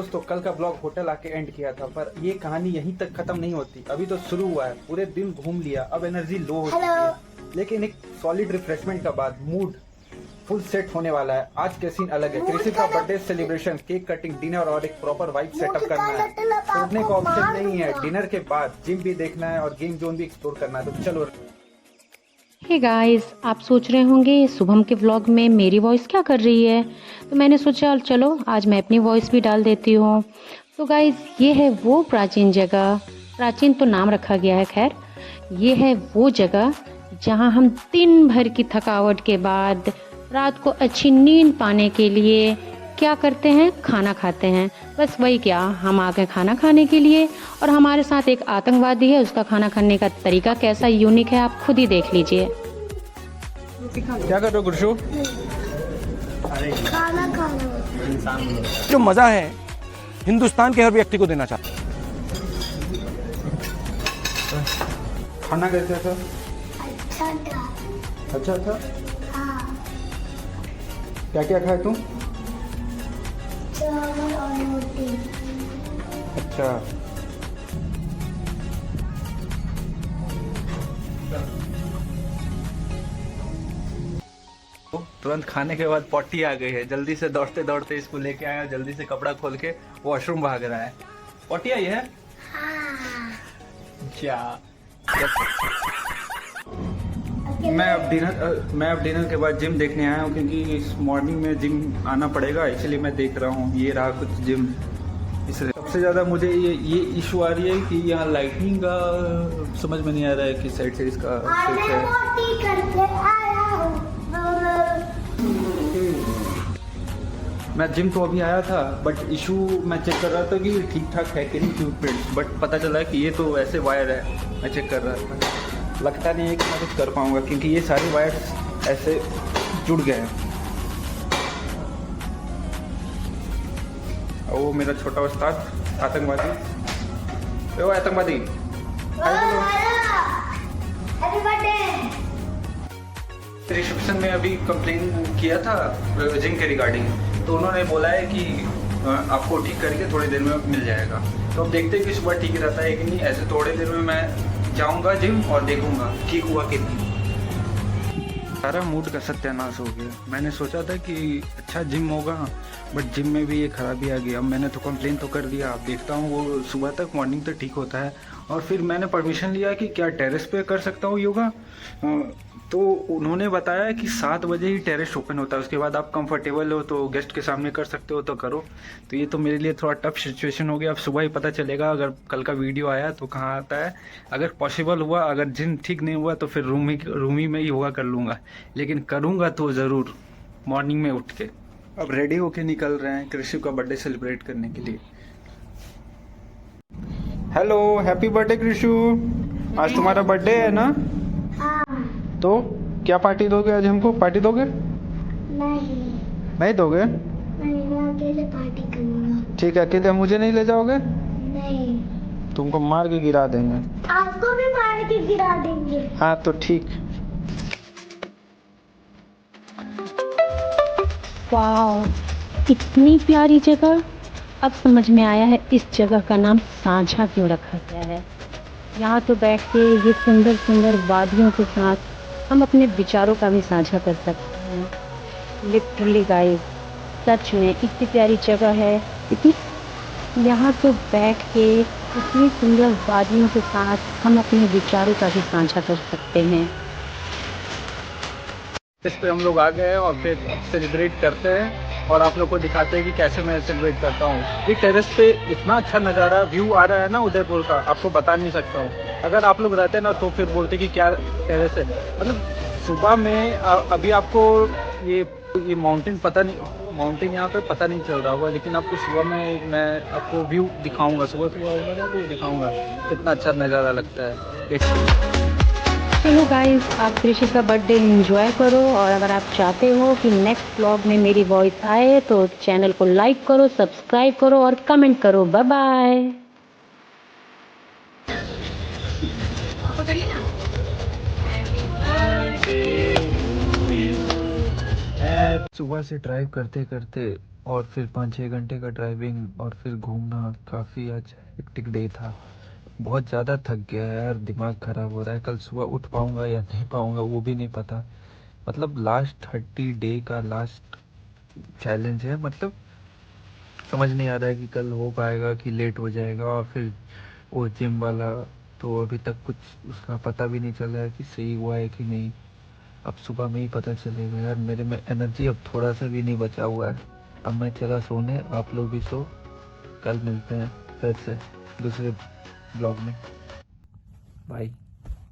दोस्तों, कल का ब्लॉग होटल आके एंड किया था, पर ये कहानी यहीं तक खत्म नहीं होती। अभी तो शुरू हुआ है। पूरे दिन घूम लिया, अब एनर्जी लो हो चुकी है, लेकिन एक सॉलिड रिफ्रेशमेंट का बाद मूड फुल सेट होने वाला है। आज के सीन अलग है। कृषि का birthday celebration, cake cutting, dinner और एक प्रॉपर वाइब सेटअप करना है। सोने का ऑप्शन नहीं है। डिनर के बाद जिम भी देखना है और गेम जोन भी एक्सप्लोर करना है। तो चलो। हे गाइस, आप सोच रहे होंगे शुभम के व्लॉग में मेरी वॉइस क्या कर रही है। तो मैंने सोचा चलो आज मैं अपनी वॉइस भी डाल देती हूँ। तो गाइस, ये है वो प्राचीन जगह। प्राचीन तो नाम रखा गया है, खैर ये है वो जगह जहाँ हम दिन भर की थकावट के बाद रात को अच्छी नींद पाने के लिए क्या करते हैं, खाना खाते हैं। बस वही क्या, हम आ गए खाना खाने के लिए और हमारे साथ एक आतंकवादी है। उसका खाना खाने का तरीका कैसा यूनिक है, आप खुद ही देख लीजिए। क्या कर रहे हो गुरशु? खाना खाना जो मजा है हिंदुस्तान के हर व्यक्ति को देना चाहता हूं। खाना कैसा था? अच्छा था। अच्छा था। हाँ, क्या क्या खाए तुम? चावल और रोटी। अच्छा। तुरंत खाने के बाद पॉटी आ गई है। जल्दी से दौड़ते दौड़ते इसको लेके आया, जल्दी से कपड़ा खोल के वॉशरूम भाग रहा है। पॉटी आई है? हाँ। क्या? मैं अब डिनर के बाद जिम देखने आया हूँ, क्योंकि इस मॉर्निंग में जिम आना पड़ेगा, इसलिए मैं देख रहा हूँ। ये रहा कुछ जिम। इसलिए सबसे ज़्यादा मुझे ये इशू आ रही है कि यहाँ लाइटिंग का समझ में नहीं आ रहा है कि साइड से इसका स्विच है। रोटी करके आया हूँ। मैं जिम तो अभी आया था, बट इशू मैं चेक कर रहा था कि ठीक ठाक है कि नहीं इक्विपमेंट्स, बट पता चला कि ये तो ऐसे वायर है। मैं चेक कर रहा था, लगता नहीं है कि मैं कुछ कर पाऊँगा, क्योंकि ये सारे वायर्स ऐसे जुड़ गए हैं। और वो मेरा छोटा उस्ताद आतंकवादी। वो आतंकवादी हैप्पी बर्थडे। रिसेप्शन में अभी कंप्लेन किया था जिम के रिगार्डिंग, तो उन्होंने बोला है कि आपको ठीक करके थोड़ी देर में मिल जाएगा। तो अब देखते हैं कि सुबह ठीक रहता है कि नहीं। ऐसे थोड़ी देर में मैं जाऊंगा जिम और देखूंगा ठीक हुआ कि नहीं। सारा मूड का सत्यानाश हो गया। मैंने सोचा था कि अच्छा जिम होगा, बट जिम में भी ये खराबी आ गई। अब मैंने तो कंप्लेन तो कर दिया, अब देखता हूँ वो सुबह तक मॉर्निंग तक ठीक होता है। और फिर मैंने परमिशन लिया कि क्या टेरेस पे कर सकता हूँ योगा। तो उन्होंने बताया कि 7 बजे ही टेरेस ओपन होता है, उसके बाद आप कंफर्टेबल हो तो गेस्ट के सामने कर सकते हो तो करो। तो ये तो मेरे लिए थोड़ा टफ सिचुएशन हो गया। अब सुबह ही पता चलेगा अगर कल का वीडियो आया तो कहाँ आता है। अगर पॉसिबल हुआ, अगर जिम ठीक नहीं हुआ तो फिर रूम ही में ही योगा कर लूँगा, लेकिन करूँगा तो ज़रूर मॉर्निंग में उठ के। अब रेडी होके निकल रहे हैं कृषि का बर्थडे सेलिब्रेट करने के लिए। Hello, happy birthday Krishu. आज तुम्हारा बर्थडे है ना? हाँ। तो क्या पार्टी दोगे आज हमको? पार्टी दोगे? नहीं दोगे? नहीं, मैं अकेले पार्टी करूँगा। ठीक है, अकेले मुझे नहीं ले जाओगे? नहीं, तुमको मार के गिरा देंगे। आपको भी मार के गिरा देंगे। हाँ तो ठीक। वाह, इतनी प्यारी जगह। अब समझ में आया है इस जगह का नाम साझा क्यों रखा गया है। यहाँ तो बैठ के ये सुंदर सुंदर वादियों के साथ हम अपने विचारों का भी साझा कर सकते हैं। लिटरली गाइस, सच में इतनी प्यारी जगह है। इतनी यहाँ तो बैठ के इतनी सुंदर वादियों के साथ हम अपने विचारों का भी साझा कर सकते हैं। इस पे हम लोग आ गए हैं और फिर सेलिब्रेट करते हैं और आप लोग को दिखाते हैं कि कैसे मैं सेलिब्रेट करता हूँ। ये टेरेस पे इतना अच्छा नज़ारा व्यू आ रहा है ना उदयपुर का, आपको बता नहीं सकता हूँ। अगर आप लोग रहते ना तो फिर बोलते कि क्या टेरेस है। मतलब सुबह में अभी आपको ये माउंटेन पता नहीं, माउंटेन यहाँ पे पता नहीं चल रहा होगा, लेकिन आपको सुबह में मैं आपको व्यू दिखाऊंगा। सुबह होगा ना तो दिखाऊंगा कितना अच्छा नज़ारा लगता है। चलो गाइस, आप कृषि का बर्थडे एंजॉय करो, और अगर आप चाहते हो कि नेक्स्ट व्लॉग में मेरी वॉइस आए तो चैनल को लाइक करो, सब्सक्राइब करो और कमेंट करो। Bye bye. सुबह से ड्राइव करते करते और फिर 5-6 घंटे का ड्राइविंग और फिर घूमना, काफ़ी आज हेक्टिक डे था। बहुत ज़्यादा थक गया है यार, दिमाग ख़राब हो रहा है। कल सुबह उठ पाऊँगा या नहीं पाऊँगा वो भी नहीं पता। मतलब लास्ट 30 डे का लास्ट चैलेंज है। मतलब समझ नहीं आ रहा है कि कल हो पाएगा कि लेट हो जाएगा। और फिर वो जिम वाला तो अभी तक कुछ उसका पता भी नहीं चल रहा है कि सही हुआ है कि नहीं। अब सुबह में ही पता चलेगा यार। मेरे में एनर्जी अब थोड़ा सा भी नहीं बचा हुआ है। अब मैं चला सोने, आप लोग भी सो। कल मिलते हैं फिर से दूसरे ब्लॉग में। बाय।